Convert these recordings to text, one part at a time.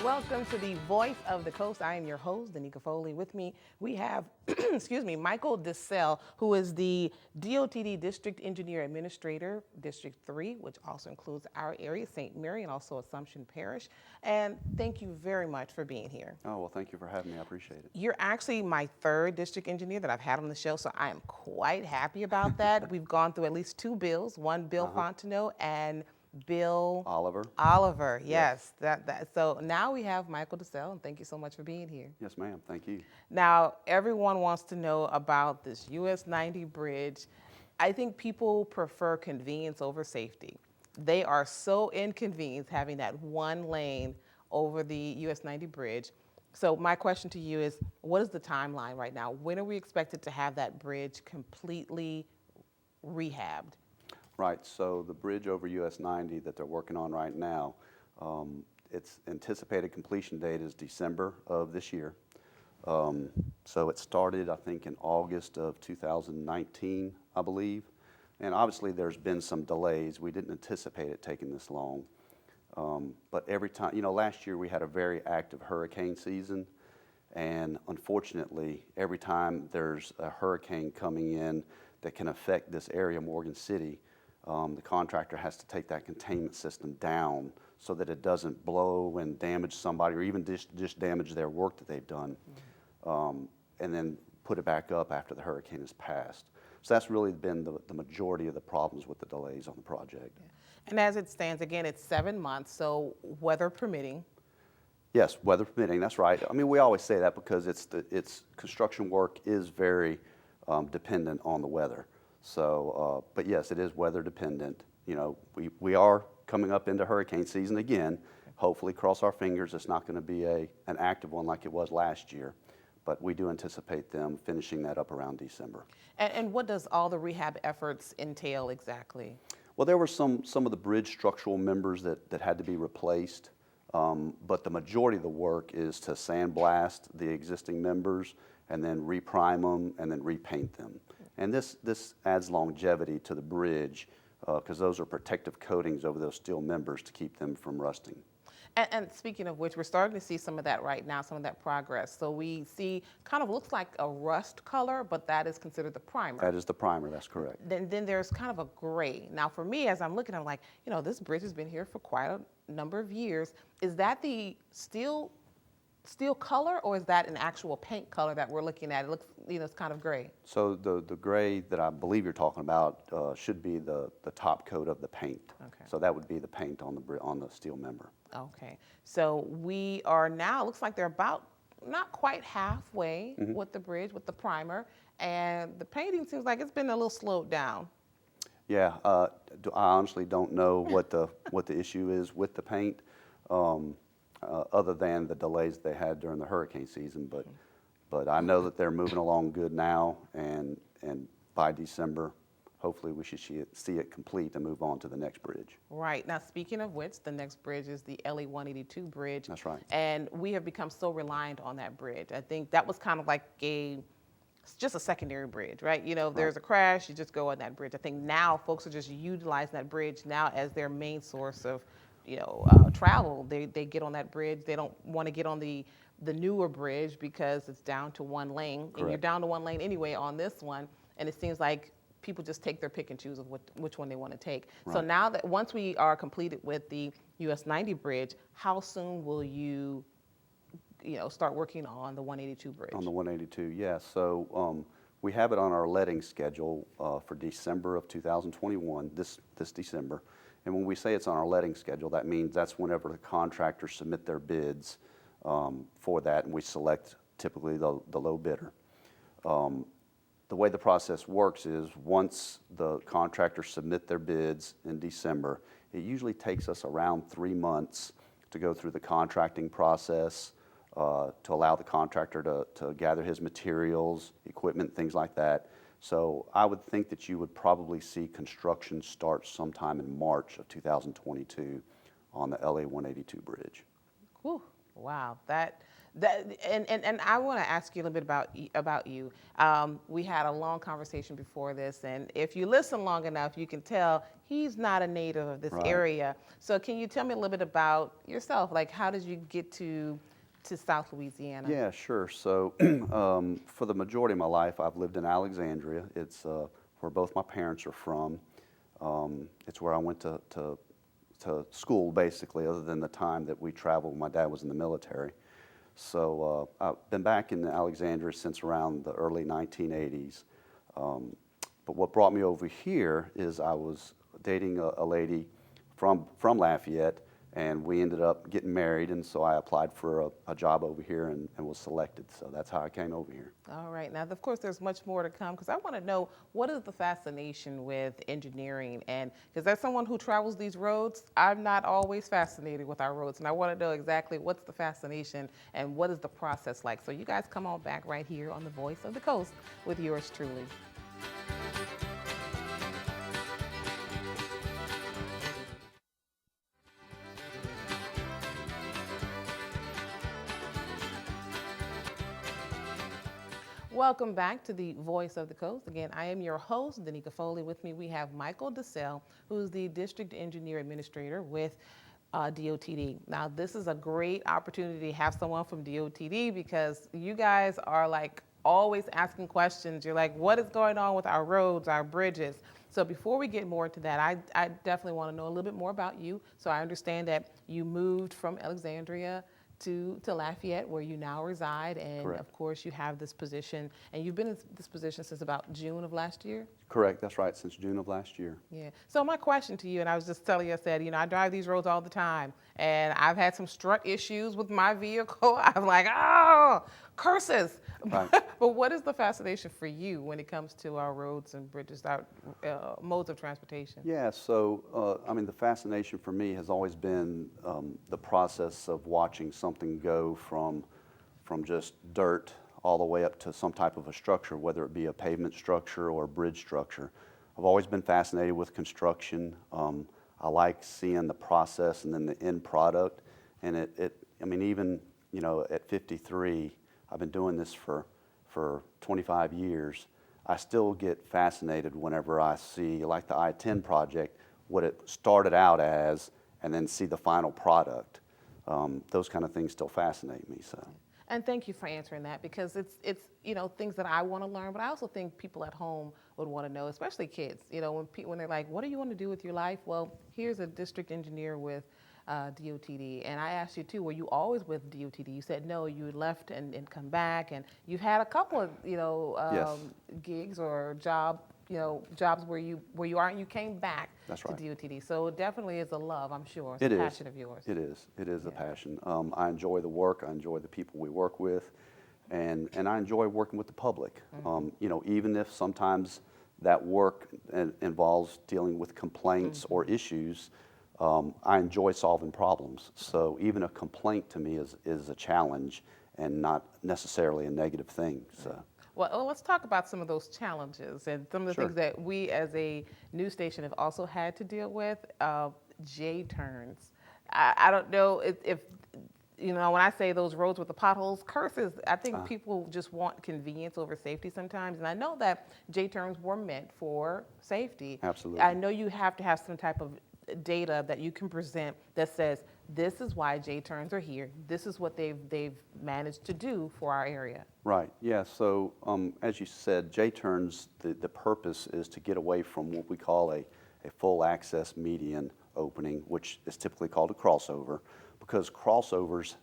Welcome to the Voice of the Coast. I am your host, Danica Foley. With me, we have, excuse me, Michael Deselle, who is the DOTD District Engineer Administrator, District 3, which also includes our area, St. Mary, and also Assumption Parish. And thank you very much for being here. Oh, well, thank you for having me. I appreciate it. You're actually my third district engineer that I've had on the show, so I am quite happy about that. We've gone through at least two bills, one Bill Fontenot and Bill Oliver, yes. So now we have Michael Deselle, and thank you so much for being here. Yes, ma'am. Thank you. Now, everyone wants to know about this US 90 bridge. I think people prefer convenience over safety. They are so inconvenienced having that one lane over the US 90 bridge. So my question to you is, what is the timeline right now? When are we expected to have that bridge completely rehabbed? Right, so the bridge over US 90 that they're working on right now, its anticipated completion date is December of this year. So it started, I think, in August of 2019, I believe. And obviously there's been some delays. We didn't anticipate it taking this long. But every time, last year we had a very active hurricane season. And unfortunately, every time there's a hurricane coming in that can affect this area, Morgan City, the contractor has to take that containment system down so that it doesn't blow and damage somebody or even just damage their work that they've done, and then put it back up after the hurricane has passed. So that's really been the majority of the problems with the delays on the project. Yeah. And as it stands, again, it's 7 months, so weather permitting. Yes, weather permitting, that's right. I mean, we always say that because it's construction work is very dependent on the weather. So, but yes, it is weather dependent. We are coming up into hurricane season again. Hopefully, cross our fingers, it's not going to be an active one like it was last year. But we do anticipate them finishing that up around December. And what does all the rehab efforts entail exactly? Well, there were some of the bridge structural members that had to be replaced. But the majority of the work is to sandblast the existing members and then reprime them and then repaint them. And this adds longevity to the bridge because those are protective coatings over those steel members to keep them from rusting. And speaking of which, we're starting to see some of that right now, some of that progress. So we see kind of looks like a rust color, but that is considered the primer. That is the primer, that's correct. Then there's kind of a gray. Now for me, as I'm looking, I'm like, this bridge has been here for quite a number of years. Is that the steel color, or is that an actual paint color that we're looking at? It looks, it's kind of gray. So the gray that I believe you're talking about should be the top coat of the paint. Okay. So that would be the paint on the steel member. Okay. So we are now, looks like they're about not quite halfway with the bridge, with the primer, and the painting seems like it's been a little slowed down. Yeah, I honestly don't know what the issue is with the paint. Other than the delays they had during the hurricane season, but I know that they're moving along good now, and by December, hopefully we should see it complete and move on to the next bridge. Right. Now, speaking of which, the next bridge is the LA 182 bridge. That's right. And we have become so reliant on that bridge. I think that was kind of like just a secondary bridge, right? If there's a crash, you just go on that bridge. I think now folks are just utilizing that bridge now as their main source of travel. They get on that bridge. They don't want to get on the newer bridge because it's down to one lane. Correct. And you're down to one lane anyway on this one. And it seems like people just take their pick and choose of which one they want to take. Right. So now that once we are completed with the US 90 bridge, how soon will you start working on the 182 bridge? On the 182, yes. So we have it on our letting schedule for December of 2021, this December. And when we say it's on our letting schedule, that means that's whenever the contractors submit their bids for that, and we select typically the low bidder. The way the process works is once the contractors submit their bids in December, it usually takes us around 3 months to go through the contracting process, to allow the contractor to gather his materials, equipment, things like that. So I would think that you would probably see construction start sometime in March of 2022 on the LA 182 bridge. Whew, wow, And I want to ask you a little bit about you. We had a long conversation before this, and if you listen long enough, you can tell he's not a native of this Right. area. So can you tell me a little bit about yourself? Like, how did you get to South Louisiana? Yeah, sure. So for the majority of my life, I've lived in Alexandria. It's where both my parents are from. It's where I went to school, basically, other than the time that we traveled. My dad was in the military. So I've been back in Alexandria since around the early 1980s. But what brought me over here is I was dating a lady from Lafayette, and we ended up getting married, and so I applied for a job over here and was selected. So that's how I came over here. All right. Now, of course, there's much more to come because I want to know what is the fascination with engineering? And because as someone who travels these roads, I'm not always fascinated with our roads. And I want to know exactly what's the fascination and what is the process like. So you guys come on back right here on the Voice of the Coast with yours truly. Welcome back to the Voice of the Coast. Again, I am your host, Danica Foley. With me, we have Michael Deselle, who's the District Engineer Administrator with DOTD. Now, this is a great opportunity to have someone from DOTD because you guys are like always asking questions. You're like, what is going on with our roads, our bridges? So before we get more into that, I definitely want to know a little bit more about you. So I understand that you moved from Alexandria to Lafayette, where you now reside, and Correct. of course you have this position, and you've been in this position since about June of last year? Correct, that's right, since June of last year. Yeah. So my question to you, and I was just telling you, I said, I drive these roads all the time, and I've had some strut issues with my vehicle. I'm like, oh, curses. Right. But what is the fascination for you when it comes to our roads and bridges, our modes of transportation? Yeah, so I mean, the fascination for me has always been the process of watching something go from just dirt all the way up to some type of a structure, whether it be a pavement structure or a bridge structure. I've always been fascinated with construction. I like seeing the process and then the end product. And I mean, even, at 53, I've been doing this for 25 years. I still get fascinated whenever I see, like the I-10 project, what it started out as, and then see the final product. Those kind of things still fascinate me. So. And thank you for answering that because it's things that I want to learn, but I also think people at home would want to know, especially kids. When they're like, "What do you want to do with your life?" Well, here's a district engineer with DOTD, and I asked you too, were you always with DOTD? You said no, you left and come back, and you've had a couple of Yes. gigs or jobs where you are and you came back That's to right. DOTD. So it definitely is a love, I'm sure. It's It a is. passion of yours. It is. It is a Yeah. passion. I enjoy the work. I enjoy the people we work with, and I enjoy working with the public. Even if sometimes that work involves dealing with complaints or issues, I enjoy solving problems. So even a complaint to me is a challenge and not necessarily a negative thing. So. Well, let's talk about some of those challenges and some of the Sure. things that we as a news station have also had to deal with. J-turns. I don't know if when I say those roads with the potholes, curses, I think people just want convenience over safety sometimes. And I know that J-turns were meant for safety. Absolutely. I know you have to have some type of data that you can present that says, this is why J-turns are here. This is what they've managed to do for our area. Right, yeah, so as you said, J-turns, the purpose is to get away from what we call a full access median opening, which is typically called a crossover, because crossovers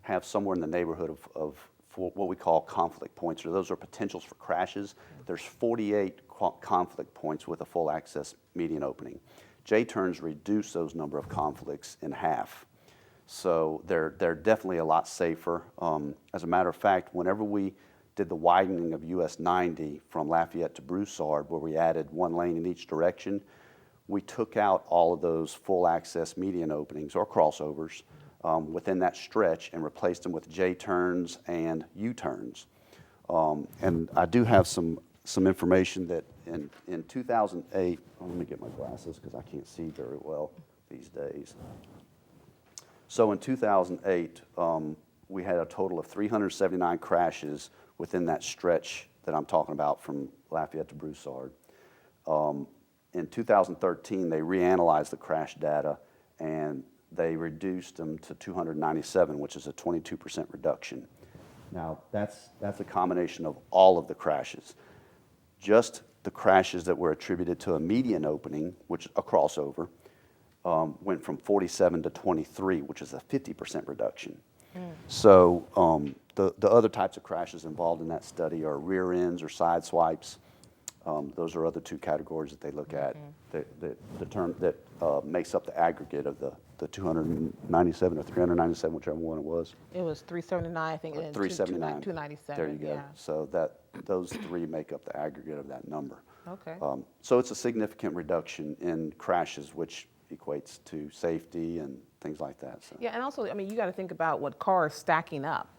have somewhere in the neighborhood of what we call conflict points, or those are potentials for crashes. There's 48 conflict points with a full access median opening. J-turns reduce those number of conflicts in half. So they're definitely a lot safer. As a matter of fact, whenever we did the widening of US 90 from Lafayette to Broussard, where we added one lane in each direction, we took out all of those full access median openings or crossovers within that stretch and replaced them with J-turns and U-turns. And I do have some information that in 2008, let me get my glasses because I can't see very well these days. So in 2008, we had a total of 379 crashes within that stretch that I'm talking about from Lafayette to Broussard. In 2013, they reanalyzed the crash data and they reduced them to 297, which is a 22% reduction. Now, that's a combination of all of the crashes. Just the crashes that were attributed to a median opening, which a crossover, went from 47 to 23, which is a 50% reduction. So the other types of crashes involved in that study are rear ends or side swipes. Those are other two categories that they look at that makes up the aggregate of the 297 or 397, whichever one it was. It was 379, I think, and then 379. 297. There you go. Yeah. So those three make up the aggregate of that number. Okay. So it's a significant reduction in crashes, which equates to safety and things like that. So. Yeah, and also, I mean, you got to think about what cars stacking up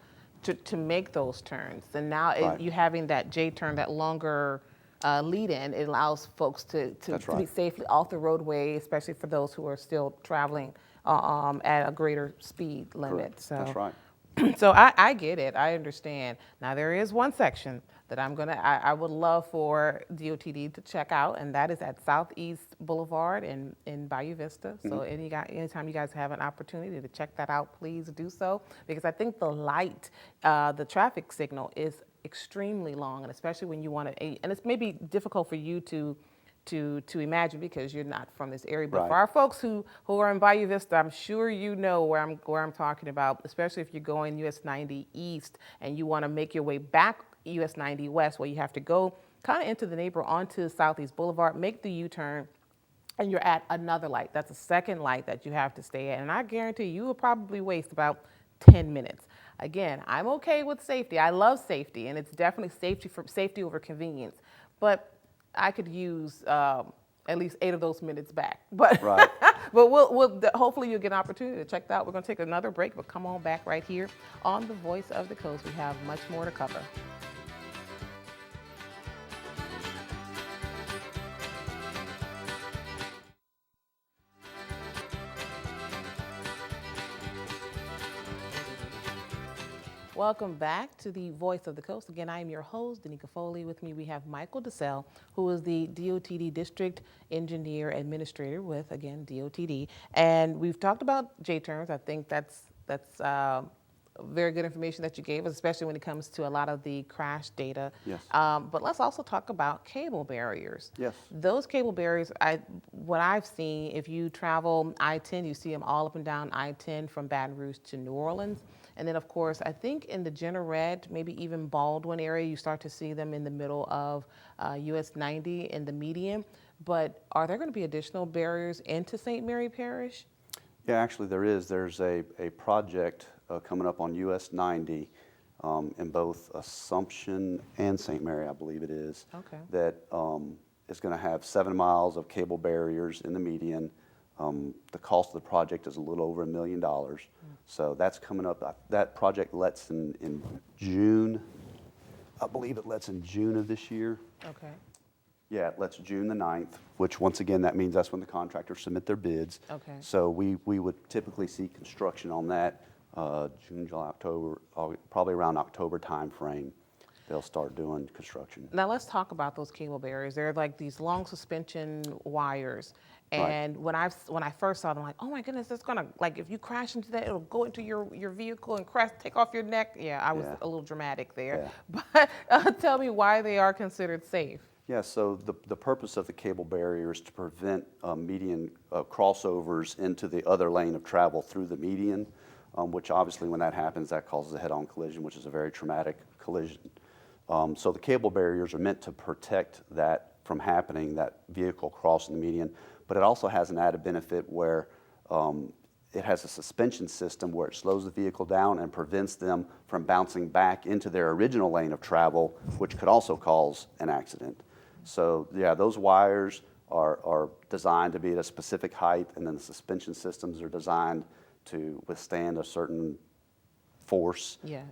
to make those turns. And now Right. you having that J turn, that longer lead in, it allows folks to be safely off the roadway, especially for those who are still traveling at a greater speed limit. Correct. So, That's right. So I get it. I understand. Now, there is one section that I would love for DOTD to check out, and that is at Southeast Boulevard in Bayou Vista. So anytime you guys have an opportunity to check that out, please do so, because I think the light, the traffic signal is extremely long, and especially when you want to, and it's maybe difficult for you to imagine because you're not from this area. But Right. for our folks who are in Bayou Vista, I'm sure you know where I'm talking about, especially if you're going US 90 East and you want to make your way back US 90 West, where you have to go kind of into the neighborhood onto Southeast Boulevard, make the U-turn, and you're at another light. That's a second light that you have to stay at. And I guarantee you will probably waste about 10 minutes. Again, I'm okay with safety. I love safety, and it's definitely safety over convenience. But I could use at least 8 of those minutes back. But Right. but hopefully you'll get an opportunity to check that out. We're going to take another break, but come on back right here on The Voice of the Coast. We have much more to cover. Welcome back to the Voice of the Coast. Again, I am your host, Danica Foley. With me, we have Michael Deselle, who is the DOTD District Engineer Administrator with, again, DOTD. And we've talked about J-turns. I think that's very good information that you gave us, especially when it comes to a lot of the crash data. Yes. But let's also talk about cable barriers. Yes. Those cable barriers, what I've seen, if you travel I-10, you see them all up and down I-10 from Baton Rouge to New Orleans. And then, of course, I think in the Jenner Red, maybe even Baldwin area, you start to see them in the middle of US 90 in the median. But are there going to be additional barriers into St. Mary Parish? Yeah, actually there is. There's a project coming up on US 90 in both Assumption and St. Mary, I believe it is. Okay. That is going to have 7 miles of cable barriers in the median. The cost of the project is a little over $1 million. So that's coming up. That project lets in June. I believe it lets in June of this year. Okay. Yeah, it lets June the 9th, which once again, that means that's when the contractors submit their bids. Okay. So we would typically see construction on that June, July, October, probably around October timeframe. They'll start doing construction. Now let's talk about those cable barriers. They're like these long suspension wires. And when I first saw them, I'm like, oh my goodness, it's gonna, like, if you crash into that, it'll go into your vehicle and crash, take off your neck. Yeah, I was a little dramatic there. Yeah. But tell me why they are considered safe. Yeah, so the purpose of the cable barrier is to prevent median crossovers into the other lane of travel through the median, which obviously when that happens, that causes a head-on collision, which is a very traumatic collision. So the cable barriers are meant to protect that from happening, that vehicle crossing the median, but it also has an added benefit where it has a suspension system where it slows the vehicle down and prevents them from bouncing back into their original lane of travel, which could also cause an accident. So yeah, those wires are designed to be at a specific height, and then the suspension systems are designed to withstand a certain force. Yeah.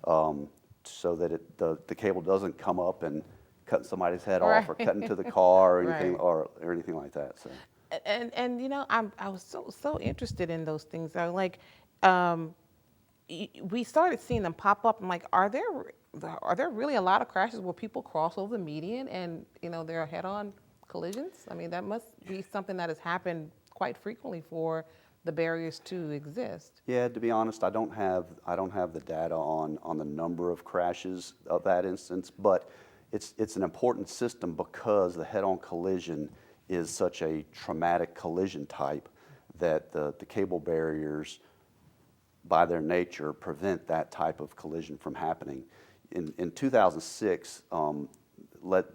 So that the cable doesn't come up and cut somebody's head off or cut into the car or anything or anything like that. So. And you know, I was so interested in those things. I like, we started seeing them pop up. I'm like, are there really a lot of crashes where people cross over the median and there are head-on collisions? I mean, that must be something that has happened quite frequently for the barriers to exist. Yeah, to be honest, I don't have the data on the number of crashes of that instance, but it's an important system because the head-on collision is such a traumatic collision type that the cable barriers, by their nature, prevent that type of collision from happening. In 2006,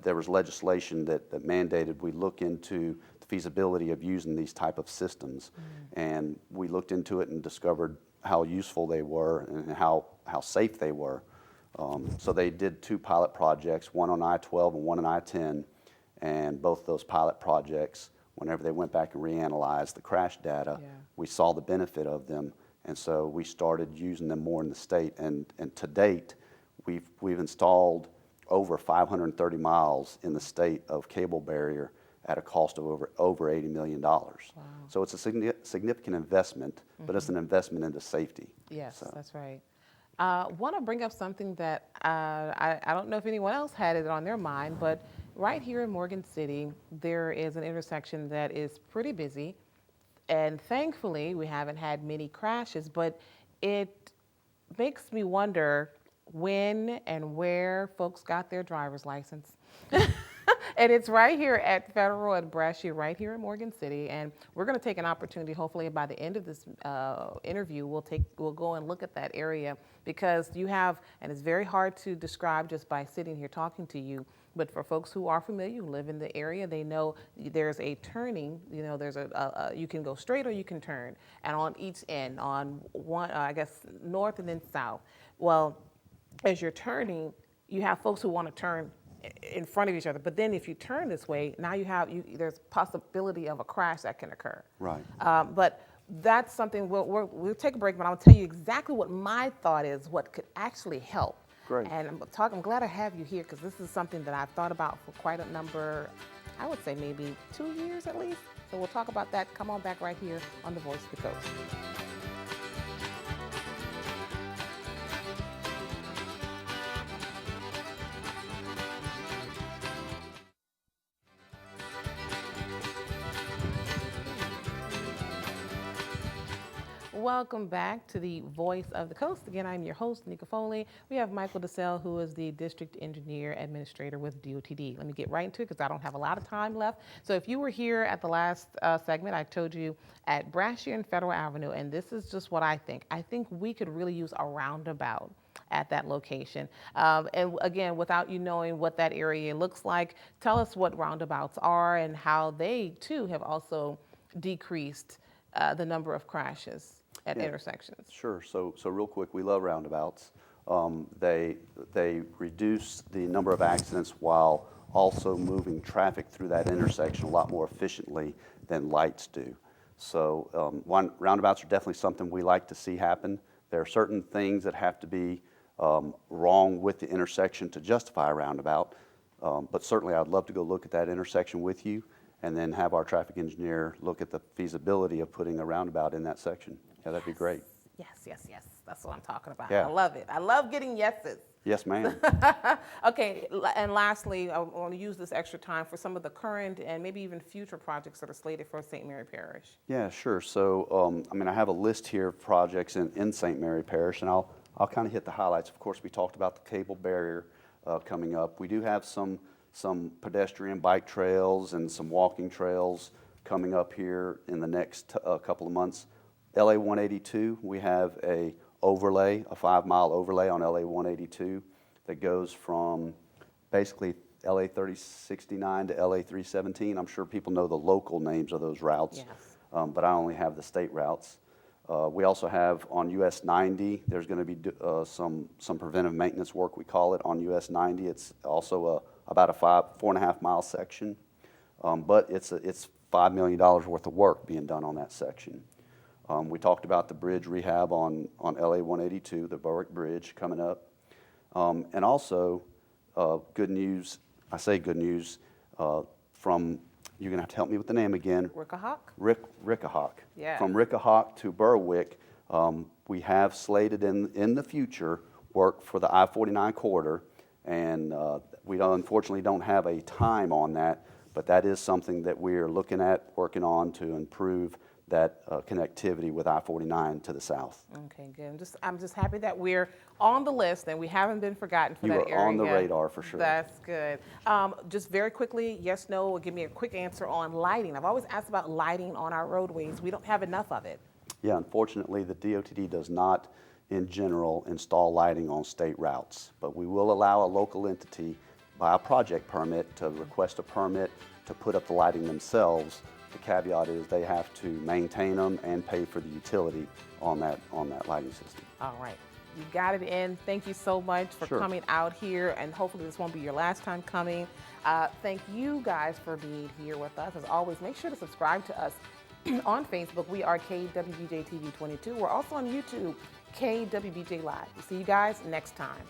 there was legislation that mandated we look into the feasibility of using these type of systems. And we looked into it and discovered how useful they were and how safe they were. So they did 2 pilot projects, one on I-12 and one on I-10, and both those pilot projects, whenever they went back and reanalyzed the crash data, we saw the benefit of them, and so we started using them more in the state. And to date, we've installed over 530 miles in the state of cable barrier at a cost of over $80 million. Wow. So it's a significant investment, but it's an investment into safety. Yes, so. That's right. Want to bring up something that I don't know if anyone else had it on their mind, but right here in Morgan City, there is an intersection that is pretty busy, and thankfully we haven't had many crashes, but it makes me wonder when and where folks got their driver's license. And it's right here at Federal and Brashear, right here in Morgan City. And we're going to take an opportunity, hopefully by the end of this interview, we'll go and look at that area, because you have, and it's very hard to describe just by sitting here talking to you, but for folks who are familiar, who live in the area, they know there's a turning, there's you can go straight or you can turn. And on each end, on one, I guess, north and then south. Well, as you're turning, you have folks who want to turn in front of each other, but then if you turn this way, now there's possibility of a crash that can occur. Right. But that's something we'll take a break, but I'll tell you exactly what my thought is, what could actually help. Great. And I'm glad I have you here, because this is something that I've thought about for quite a number, I would say maybe 2 years at least. So we'll talk about that. Come on back right here on The Voice of the Coast. Welcome back to the Voice of the Coast. Again, I'm your host, Nika Foley. We have Michael Deselle, who is the District Engineer Administrator with DOTD. Let me get right into it, because I don't have a lot of time left. So if you were here at the last segment, I told you at Brashear and Federal Avenue, and this is just what I think. I think we could really use a roundabout at that location. And again, without you knowing what that area looks like, tell us what roundabouts are and how they, too, have also decreased the number of crashes at intersections. Sure. So real quick, we love roundabouts. They reduce the number of accidents while also moving traffic through that intersection a lot more efficiently than lights do. So roundabouts are definitely something we like to see happen. There are certain things that have to be wrong with the intersection to justify a roundabout, but certainly I'd love to go look at that intersection with you and then have our traffic engineer look at the feasibility of putting a roundabout in that section. Yeah, that'd be great. Yes. That's what I'm talking about. Yeah. I love it. I love getting yeses. Yes, ma'am. Okay, and lastly, I want to use this extra time for some of the current and maybe even future projects that are slated for St. Mary Parish. Yeah, sure. So, I have a list here of projects in St. Mary Parish, and I'll kind of hit the highlights. Of course, we talked about the cable barrier coming up. We do have some pedestrian bike trails and some walking trails coming up here in the next couple of months. LA 182, we have a 5-mile overlay on LA 182 that goes from basically LA 3069 to LA 317. I'm sure people know the local names of those routes, Yes. But I only have the state routes. We also have on US 90, there's going to be some preventive maintenance work, we call it, on US 90. It's also about a 4.5 mile section, but it's $5 million worth of work being done on that section. We talked about the bridge rehab on LA 182, the Berwick Bridge coming up. And also, good news, I say good news, from, you're going to have to help me with the name again. Rickahawk? Rickahawk. Yeah. From Rickahawk to Berwick, we have slated in the future work for the I-49 corridor, and we unfortunately don't have a time on that, but that is something that we are looking at, working on to improve that connectivity with I-49 to the south. Okay, good. I'm just happy that we're on the list and we haven't been forgotten for You that are area. on the radar for sure. That's good. Just very quickly, yes, no, or give me a quick answer on lighting. I've always asked about lighting on our roadways. We don't have enough of it. Yeah, unfortunately, the DOTD does not, in general, install lighting on state routes, but we will allow a local entity by a project permit to request a permit to put up the lighting themselves. The caveat is they have to maintain them and pay for the utility on that lighting system. All right. You got it in. Thank you so much for Sure. coming out here, and hopefully this won't be your last time coming. Thank you guys for being here with us. As always, make sure to subscribe to us on Facebook. We are KWBJ TV 22. We're also on YouTube, KWBJ Live. We'll see you guys next time.